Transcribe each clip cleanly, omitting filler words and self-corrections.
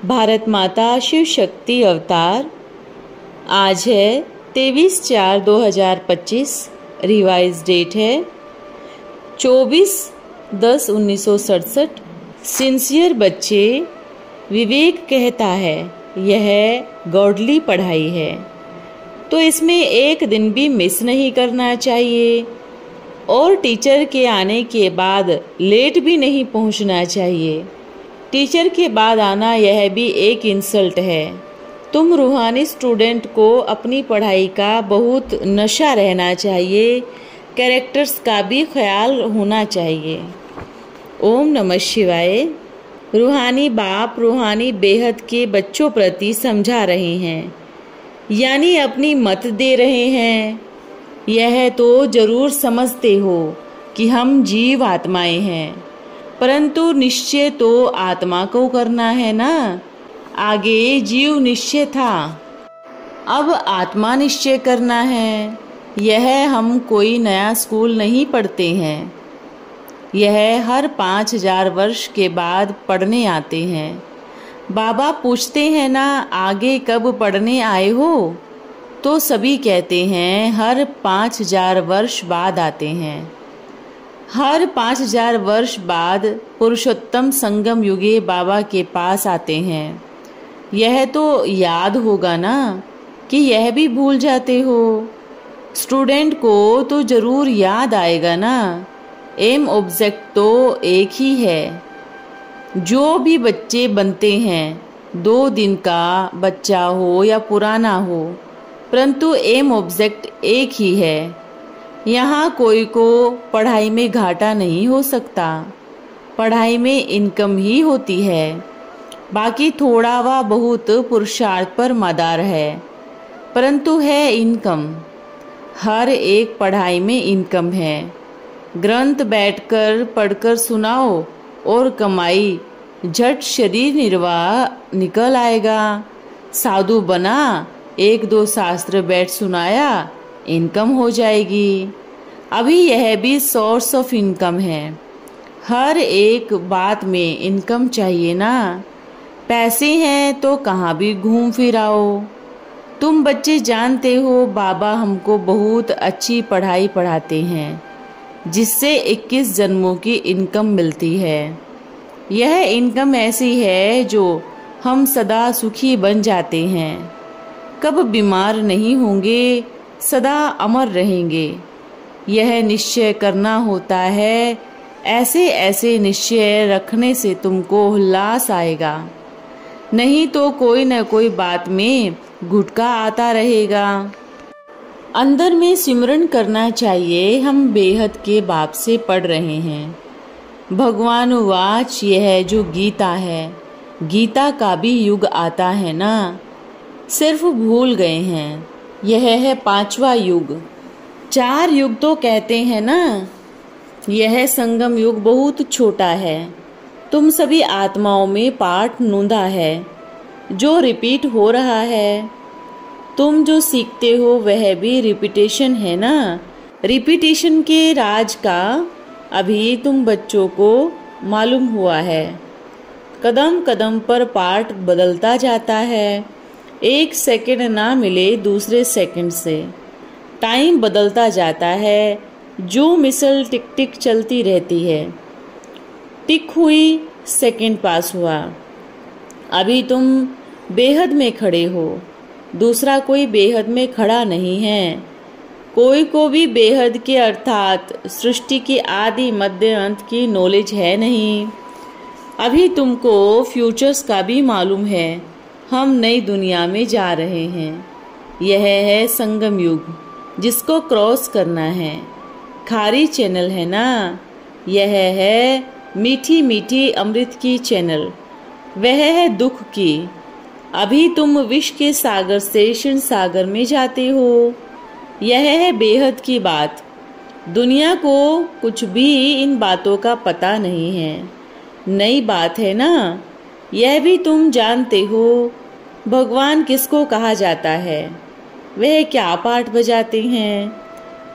भारत माता शिव शक्ति अवतार। आज है 23/4/2025। रिवाइज डेट है 24/10/1967। सिंसियर बच्चे, विवेक कहता है यह गॉडली पढ़ाई है, तो इसमें एक दिन भी मिस नहीं करना चाहिए और टीचर के आने के बाद लेट भी नहीं पहुंचना चाहिए। टीचर के बाद आना यह भी एक इंसल्ट है। तुम रूहानी स्टूडेंट को अपनी पढ़ाई का बहुत नशा रहना चाहिए, कैरेक्टर्स का भी ख्याल होना चाहिए। ओम नमः शिवाय। रूहानी बाप रूहानी बेहद के बच्चों प्रति समझा रहे हैं, यानी अपनी मत दे रहे हैं। यह तो जरूर समझते हो कि हम जीव आत्माएं हैं, परंतु निश्चय तो आत्मा को करना है ना। आगे जीव निश्चय था, अब आत्मा निश्चय करना है। यह हम कोई नया स्कूल नहीं पढ़ते हैं, यह हर 5000 वर्ष के बाद पढ़ने आते हैं। बाबा पूछते हैं ना, आगे कब पढ़ने आए हो? तो सभी कहते हैं हर 5000 वर्ष बाद आते हैं। हर 5000 वर्ष बाद पुरुषोत्तम संगम युगे बाबा के पास आते हैं। यह तो याद होगा ना कि यह भी भूल जाते हो। स्टूडेंट को तो जरूर याद आएगा ना। एम ऑब्जेक्ट तो एक ही है। जो भी बच्चे बनते हैं, 2 दिन का बच्चा हो या पुराना हो, परंतु एम ऑब्जेक्ट एक ही है। यहाँ कोई को पढ़ाई में घाटा नहीं हो सकता, पढ़ाई में इनकम ही होती है। बाकी थोड़ा व बहुत पुरुषार्थ पर मदार है, परंतु है इनकम। हर एक पढ़ाई में इनकम है। ग्रंथ बैठकर पढ़कर सुनाओ और कमाई, झट शरीर निर्वाह निकल आएगा। साधु बना, 1-2 शास्त्र बैठ सुनाया, इनकम हो जाएगी। अभी यह भी सोर्स ऑफ इनकम है। हर एक बात में इनकम चाहिए ना। पैसे हैं तो कहाँ भी घूम फिर आओ। तुम बच्चे जानते हो बाबा हमको बहुत अच्छी पढ़ाई पढ़ाते हैं, जिससे 21 जन्मों की इनकम मिलती है। यह इनकम ऐसी है जो हम सदा सुखी बन जाते हैं, कब बीमार नहीं होंगे, सदा अमर रहेंगे। यह निश्चय करना होता है। ऐसे ऐसे निश्चय रखने से तुमको उल्लास आएगा, नहीं तो कोई न कोई बात में घुटका आता रहेगा। अंदर में सिमरन करना चाहिए। हम बेहद के बाप से पढ़ रहे हैं। भगवान वाच, यह जो गीता है, गीता का भी युग आता है ना, सिर्फ भूल गए हैं। यह है 5वां युग। 4 युग तो कहते हैं ना। यह संगम युग बहुत छोटा है। तुम सभी आत्माओं में पाठ नूंदा है, जो रिपीट हो रहा है। तुम जो सीखते हो वह भी रिपीटेशन है ना। रिपीटेशन के राज का अभी तुम बच्चों को मालूम हुआ है। कदम कदम पर पाठ बदलता जाता है। 1 सेकंड ना मिले दूसरे सेकंड से टाइम बदलता जाता है। जो मिसल टिक टिक चलती रहती है। टिक हुई, सेकंड पास हुआ। अभी तुम बेहद में खड़े हो, दूसरा कोई बेहद में खड़ा नहीं है। कोई को भी बेहद के अर्थात सृष्टि की आदि मध्य अंत की नॉलेज है नहीं। अभी तुमको फ्यूचर्स का भी मालूम है। हम नई दुनिया में जा रहे हैं। यह है संगम युग, जिसको क्रॉस करना है। खारी चैनल है ना। यह है मीठी मीठी अमृत की चैनल, वह है दुख की। अभी तुम विष के सागर से क्षीण सागर में जाते हो। यह है बेहद की बात। दुनिया को कुछ भी इन बातों का पता नहीं है। नई बात है ना। यह भी तुम जानते हो। भगवान किसको कहा जाता है, वह क्या पाठ बजाते हैं।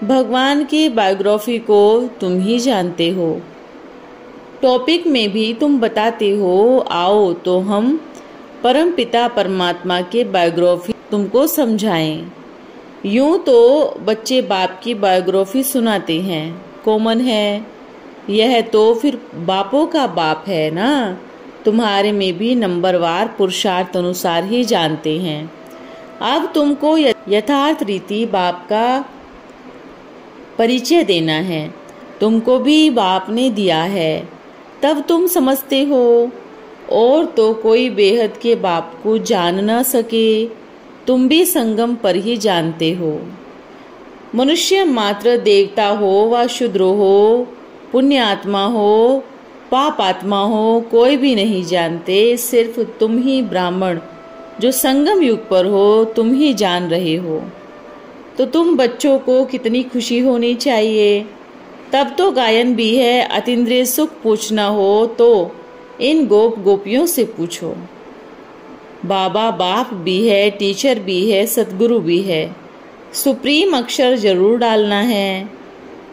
भगवान की बायोग्राफी को तुम ही जानते हो। टॉपिक में भी तुम बताते हो, आओ तो हम परम पिता परमात्मा के बायोग्राफी तुमको समझाएं। यूं तो बच्चे बाप की बायोग्राफी सुनाते हैं, कॉमन है। यह तो फिर बापों का बाप है ना। तुम्हारे में भी नंबरवार पुरुषार्थ अनुसार ही जानते हैं। अब तुमको यथार्थ रीति बाप का परिचय देना है। तुमको भी बाप ने दिया है, तब तुम समझते हो। और तो कोई बेहद के बाप को जान न सके, तुम भी संगम पर ही जानते हो। मनुष्य मात्र देवता हो व शूद्र हो, पुण्य आत्मा हो पाप आत्मा हो, कोई भी नहीं जानते। सिर्फ तुम ही ब्राह्मण जो संगम युग पर हो, तुम ही जान रहे हो। तो तुम बच्चों को कितनी खुशी होनी चाहिए। तब तो गायन भी है, अतीन्द्रिय सुख पूछना हो तो इन गोप गोपियों से पूछो। बाबा बाप भी है, टीचर भी है, सतगुरु भी है। सुप्रीम अक्षर जरूर डालना है।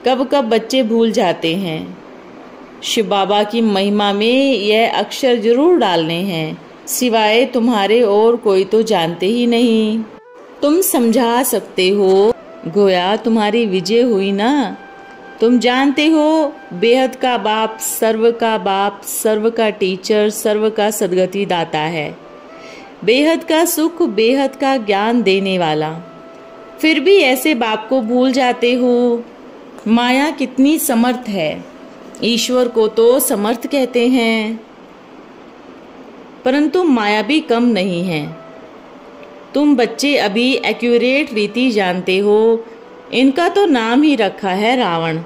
कब कब बच्चे भूल जाते हैं। शिव बाबा की महिमा में यह अक्षर जरूर डालने हैं, सिवाय तुम्हारे और कोई तो जानते ही नहीं। तुम समझा सकते हो, गोया तुम्हारी विजय हुई ना। तुम जानते हो बेहद का बाप, सर्व का बाप, सर्व का टीचर, सर्व का सदगति दाता है। बेहद का सुख, बेहद का ज्ञान देने वाला। फिर भी ऐसे बाप को भूल जाते हो। माया कितनी समर्थ है। ईश्वर को तो समर्थ कहते हैं, परंतु माया भी कम नहीं है। तुम बच्चे अभी एक्यूरेट रीति जानते हो। इनका तो नाम ही रखा है रावण।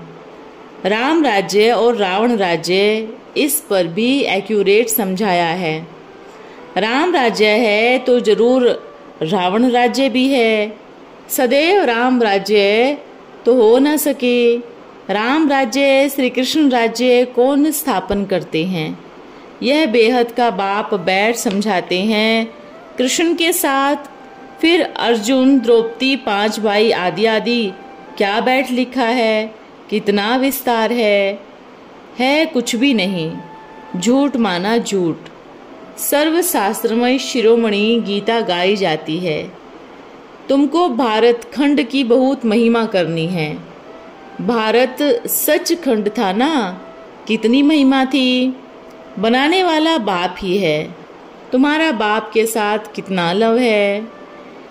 राम राज्य और रावण राज्य, इस पर भी एक्यूरेट समझाया है। राम राज्य है तो जरूर रावण राज्य भी है। सदैव राम राज्य तो हो न सके। राम राज्य, श्री कृष्ण राज्य कौन स्थापन करते हैं? यह बेहद का बाप बैठ समझाते हैं कृष्ण के साथ। फिर अर्जुन, द्रौपदी, 5 भाई आदि आदि क्या बैठ लिखा है, कितना विस्तार है कुछ भी नहीं। झूठ माना झूठ। सर्व शास्त्रमय शिरोमणि गीता गाई जाती है। तुमको भारत खंड की बहुत महिमा करनी है। भारत सच खंड था ना, कितनी महिमा थी। बनाने वाला बाप ही है। तुम्हारा बाप के साथ कितना लव है।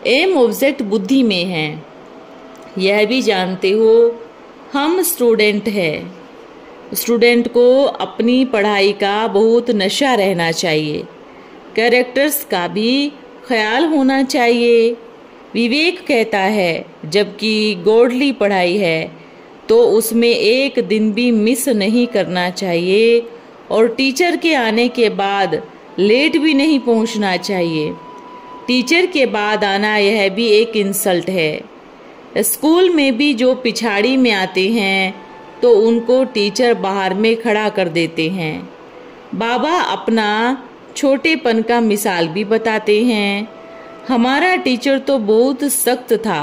एम ऑब्जेक्ट बुद्धि में है, यह भी जानते हो। हम स्टूडेंट है। स्टूडेंट को अपनी पढ़ाई का बहुत नशा रहना चाहिए। कैरेक्टर्स का भी ख्याल होना चाहिए। विवेक कहता है जबकि गॉडली पढ़ाई है तो उसमें एक दिन भी मिस नहीं करना चाहिए। और टीचर के आने के बाद लेट भी नहीं पहुंचना चाहिए। टीचर के बाद आना यह भी एक इंसल्ट है। स्कूल में भी जो पिछाड़ी में आते हैं तो उनको टीचर बाहर में खड़ा कर देते हैं। बाबा अपना छोटेपन का मिसाल भी बताते हैं। हमारा टीचर तो बहुत सख्त था,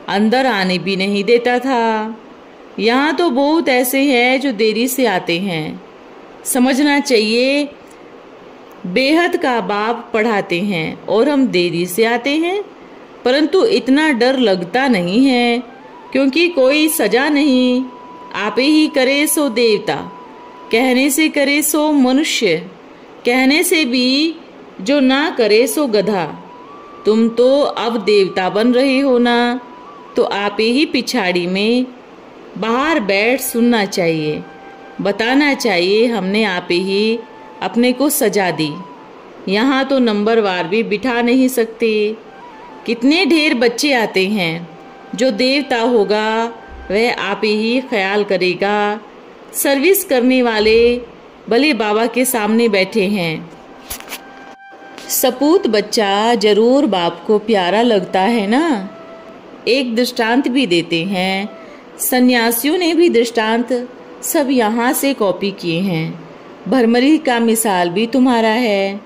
अंदर आने भी नहीं देता था। यहाँ तो बहुत ऐसे हैं जो देरी से आते हैं। समझना चाहिए, बेहद का बाप पढ़ाते हैं और हम देरी से आते हैं, परंतु इतना डर लगता नहीं है क्योंकि कोई सजा नहीं। आपे ही करे सो देवता, कहने से करे सो मनुष्य, कहने से भी जो ना करे सो गधा। तुम तो अब देवता बन रहे हो ना, तो आपे ही पिछाड़ी में बाहर बैठ सुनना चाहिए, बताना चाहिए हमने आपे ही अपने को सजा दी। यहाँ तो नंबरवार भी बिठा नहीं सकते। कितने ढेर बच्चे आते हैं। जो देवता होगा वह आप ही ख्याल करेगा। सर्विस करने वाले भले बाबा के सामने बैठे हैं। सपूत बच्चा जरूर बाप को प्यारा लगता है ना। एक दृष्टांत भी देते हैं। सन्यासियों ने भी दृष्टांत सब यहाँ से कॉपी किए हैं। भरमरी का मिसाल भी तुम्हारा है।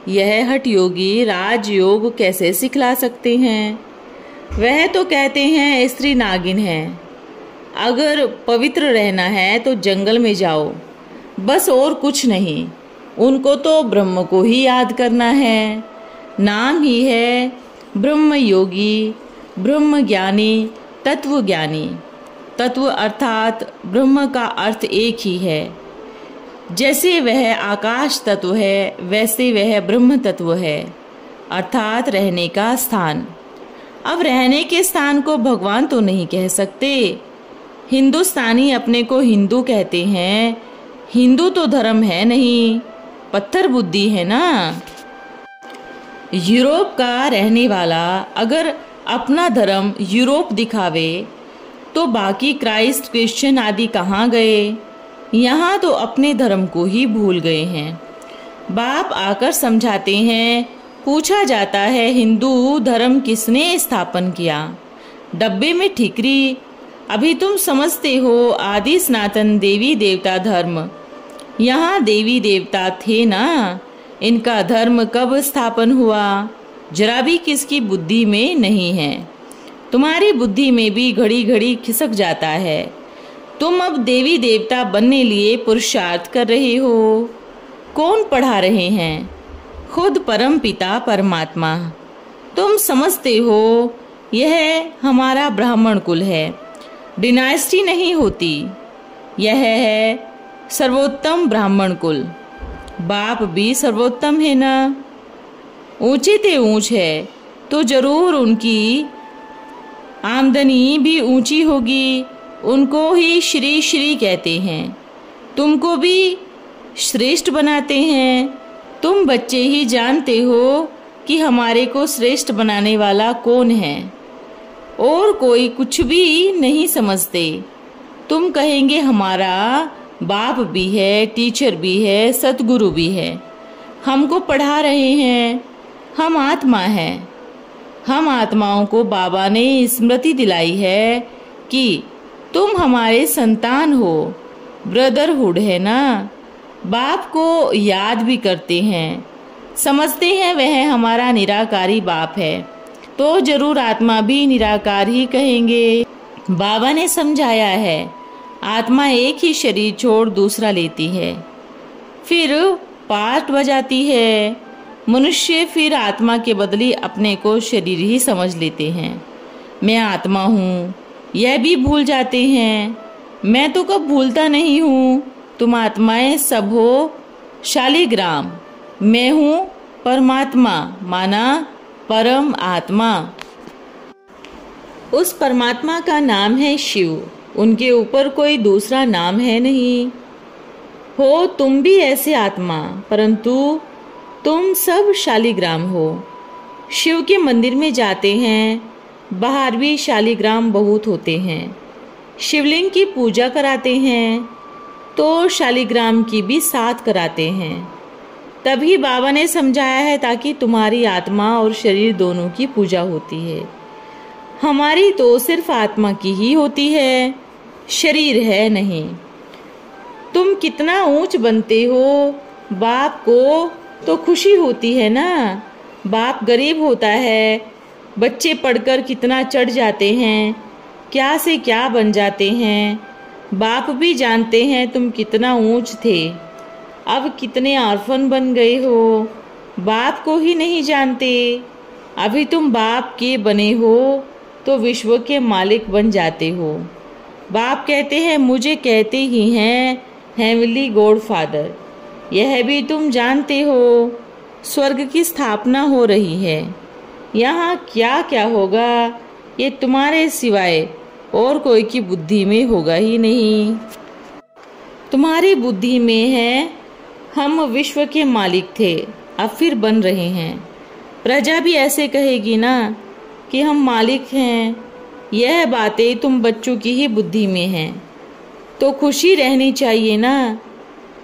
यह हठ योगी राजयोग कैसे सिखला सकते हैं। वह तो कहते हैं स्त्री नागिन है। अगर पवित्र रहना है तो जंगल में जाओ, बस और कुछ नहीं। उनको तो ब्रह्म को ही याद करना है। नाम ही है ब्रह्म योगी, ब्रह्म ज्ञानी, तत्व ज्ञानी। तत्व अर्थात ब्रह्म का अर्थ एक ही है। जैसे वह आकाश तत्व है, वैसे वह ब्रह्म तत्व है, अर्थात रहने का स्थान। अब रहने के स्थान को भगवान तो नहीं कह सकते। हिंदुस्तानी अपने को हिंदू कहते हैं। हिंदू तो धर्म है नहीं, पत्थर बुद्धि है ना। यूरोप का रहने वाला अगर अपना धर्म यूरोप दिखावे तो बाकी क्राइस्ट, क्रिश्चियन आदि कहाँ गए? यहाँ तो अपने धर्म को ही भूल गए हैं। बाप आकर समझाते हैं। पूछा जाता है, हिंदू धर्म किसने स्थापन किया? डब्बे में ठिकरी। अभी तुम समझते हो आदि सनातन देवी देवता धर्म। यहाँ देवी देवता थे ना, इनका धर्म कब स्थापन हुआ? जरा भी किसकी बुद्धि में नहीं है। तुम्हारी बुद्धि में भी घड़ी घड़ी खिसक जाता है। तुम अब देवी देवता बनने लिए पुरुषार्थ कर रहे हो। कौन पढ़ा रहे हैं? खुद परम पिता परमात्मा। तुम समझते हो यह हमारा ब्राह्मण कुल है, डिनाइस्टी नहीं होती। यह है सर्वोत्तम ब्राह्मण कुल। बाप भी सर्वोत्तम है ना। ऊंचे ते ऊंच है तो जरूर उनकी आमदनी भी ऊंची होगी। उनको ही श्री श्री कहते हैं। तुमको भी श्रेष्ठ बनाते हैं। तुम बच्चे ही जानते हो कि हमारे को श्रेष्ठ बनाने वाला कौन है, और कोई कुछ भी नहीं समझते। तुम कहेंगे हमारा बाप भी है, टीचर भी है, सतगुरु भी है, हमको पढ़ा रहे हैं। हम आत्मा हैं। हम आत्माओं को बाबा ने स्मृति दिलाई है कि तुम हमारे संतान हो। ब्रदरहुड है ना। बाप को याद भी करते हैं। समझते हैं वह हमारा निराकारी बाप है, तो जरूर आत्मा भी निराकार ही कहेंगे। बाबा ने समझाया है, आत्मा एक ही शरीर छोड़ दूसरा लेती है, फिर पार्ट बजाती है। मनुष्य फिर आत्मा के बदले अपने को शरीर ही समझ लेते हैं। मैं आत्मा हूँ यह भी भूल जाते हैं। मैं तो कब भूलता नहीं हूँ। तुम आत्माएं सब हो शालिग्राम। मैं हूँ परमात्मा, माना परम आत्मा। उस परमात्मा का नाम है शिव। उनके ऊपर कोई दूसरा नाम है नहीं। हो तुम भी ऐसे आत्मा, परंतु तुम सब शालिग्राम हो। शिव के मंदिर में जाते हैं, बाहर भी शालिग्राम बहुत होते हैं। शिवलिंग की पूजा कराते हैं तो शालिग्राम की भी साथ कराते हैं। तभी बाबा ने समझाया है ताकि तुम्हारी आत्मा और शरीर दोनों की पूजा होती है। हमारी तो सिर्फ आत्मा की ही होती है, शरीर है नहीं। तुम कितना ऊंच बनते हो, बाप को तो खुशी होती है ना। बाप गरीब होता है, बच्चे पढ़कर कितना चढ़ जाते हैं, क्या से क्या बन जाते हैं। बाप भी जानते हैं तुम कितना ऊंच थे, अब कितने ऑर्फन बन गए हो। बाप को ही नहीं जानते। अभी तुम बाप के बने हो तो विश्व के मालिक बन जाते हो। बाप कहते हैं, मुझे कहते ही हैं हेवनली गॉड फादर। यह भी तुम जानते हो स्वर्ग की स्थापना हो रही है। यहाँ क्या क्या होगा ये तुम्हारे सिवाय और कोई की बुद्धि में होगा ही नहीं। तुम्हारी बुद्धि में है हम विश्व के मालिक थे, अब फिर बन रहे हैं। प्रजा भी ऐसे कहेगी ना कि हम मालिक हैं। यह बातें तुम बच्चों की ही बुद्धि में हैं, तो खुशी रहनी चाहिए ना।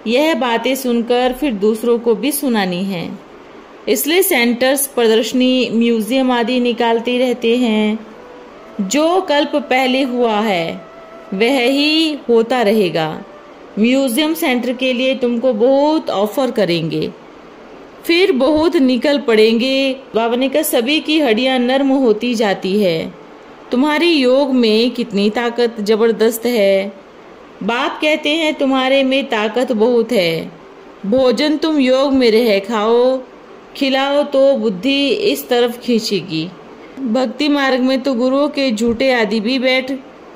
यह बातें सुनकर फिर दूसरों को भी सुनानी है। इसलिए सेंटर्स, प्रदर्शनी, म्यूजियम आदि निकालते रहते हैं। जो कल्प पहले हुआ है वह ही होता रहेगा। म्यूजियम सेंटर के लिए तुमको बहुत ऑफर करेंगे, फिर बहुत निकल पड़ेंगे। बाबा ने कहा सभी की हड्डियां नर्म होती जाती है। तुम्हारी योग में कितनी ताकत जबरदस्त है। बाप कहते हैं तुम्हारे में ताकत बहुत है। भोजन तुम योग में रह खाओ, खिलाओ तो बुद्धि इस तरफ खींचेगी। भक्ति मार्ग में तो गुरुओं के झूठे आदि भी बैठ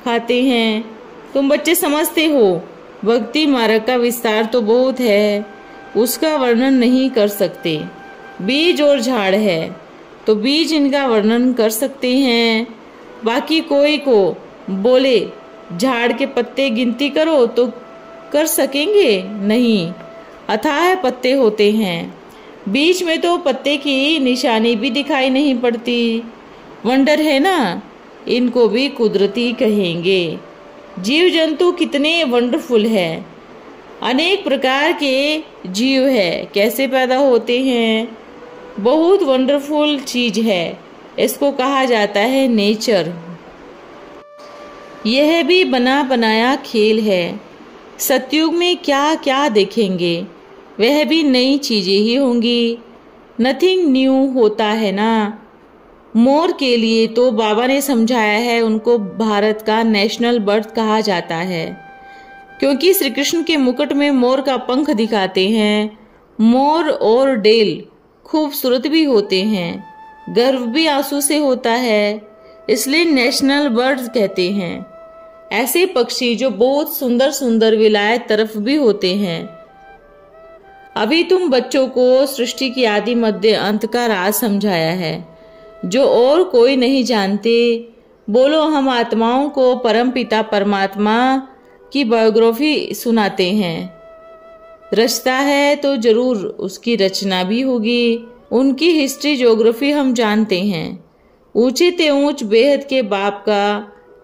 खाते हैं। तुम बच्चे समझते हो भक्ति मार्ग का विस्तार तो बहुत है, उसका वर्णन नहीं कर सकते। बीज और झाड़ है तो बीज इनका वर्णन कर सकते हैं। बाकी कोई को बोले झाड़ के पत्ते गिनती करो तो कर सकेंगे नहीं, अथाह पत्ते होते हैं। बीच में तो पत्ते की निशानी भी दिखाई नहीं पड़ती। वंडर है ना, इनको भी कुदरती कहेंगे। जीव जंतु कितने वंडरफुल है। अनेक प्रकार के जीव है, कैसे पैदा होते हैं, बहुत वंडरफुल चीज है। इसको कहा जाता है नेचर। यह भी बना बनाया खेल है। सतयुग में क्या क्या देखेंगे, वह भी नई चीजें ही होंगी। नथिंग न्यू होता है ना। मोर के लिए तो बाबा ने समझाया है, उनको भारत का नेशनल बर्ड कहा जाता है, क्योंकि श्री कृष्ण के मुकुट में मोर का पंख दिखाते हैं। मोर और डेल खूबसूरत भी होते हैं, गर्व भी आंसू से होता है, इसलिए नेशनल बर्ड्स कहते हैं। ऐसे पक्षी जो बहुत सुंदर सुंदर विलायत तरफ भी होते हैं। अभी तुम बच्चों को सृष्टि की आदि मध्य अंत का राज समझाया है, जो और कोई नहीं जानते। बोलो हम आत्माओं को परम पिता परमात्मा की बायोग्राफी सुनाते हैं। रचता है तो जरूर उसकी रचना भी होगी। उनकी हिस्ट्री ज्योग्राफी हम जानते हैं। ऊंचे ते ऊंच बेहद के बाप का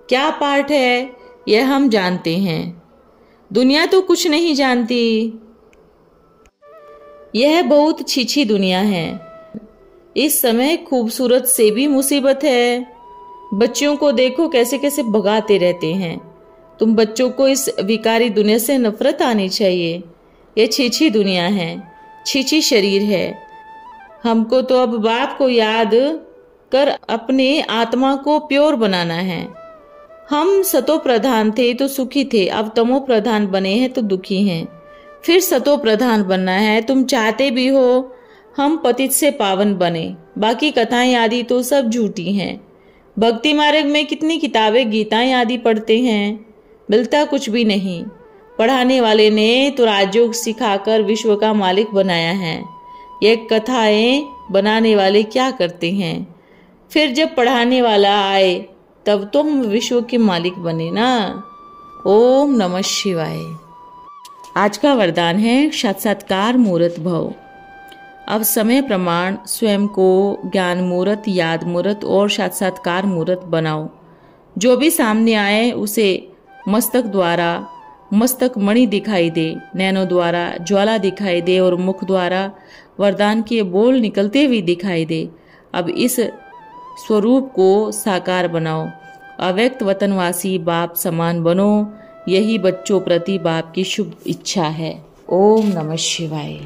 क्या पार्ट है यह हम जानते हैं। दुनिया तो कुछ नहीं जानती। यह बहुत छीछी दुनिया है। इस समय खूबसूरत से भी मुसीबत है। बच्चों को देखो कैसे कैसे भगाते रहते हैं। तुम बच्चों को इस विकारी दुनिया से नफरत आनी चाहिए। यह छीछी दुनिया है, छीछी शरीर है। हमको तो अब बाप को याद कर अपने आत्मा को प्योर बनाना है। हम सतो प्रधान थे तो सुखी थे, अब तमो प्रधान बने हैं तो दुखी हैं। फिर सतो प्रधान बनना है। तुम चाहते भी हो हम पतित से पावन बने। बाकी कथाएं आदि तो सब झूठी हैं। भक्ति मार्ग में कितनी किताबें गीताएं आदि पढ़ते हैं, मिलता कुछ भी नहीं। पढ़ाने वाले ने तो राजयोग सिखाकर विश्व का मालिक बनाया है। ये कथाएं बनाने वाले क्या करते हैं? फिर जब पढ़ाने वाला आए तब तो हम विश्व के मालिक बने ना। ओम नमः शिवाय। आज का वरदान है साक्षात्कार मूर्त भव। अब समय प्रमाण स्वयं को ज्ञान मूर्त, याद मूर्त और साक्षात्कार मूर्त बनाओ। जो भी सामने आए उसे मस्तक द्वारा मस्तक मणि दिखाई दे, नैनों द्वारा ज्वाला दिखाई दे और मुख द्वारा वरदान के बोल निकलते हुए दिखाई दे। अब इस स्वरूप को साकार बनाओ। अव्यक्त वतनवासी बाप समान बनो। यही बच्चों प्रति बाप की शुभ इच्छा है। ओम नमः शिवाय।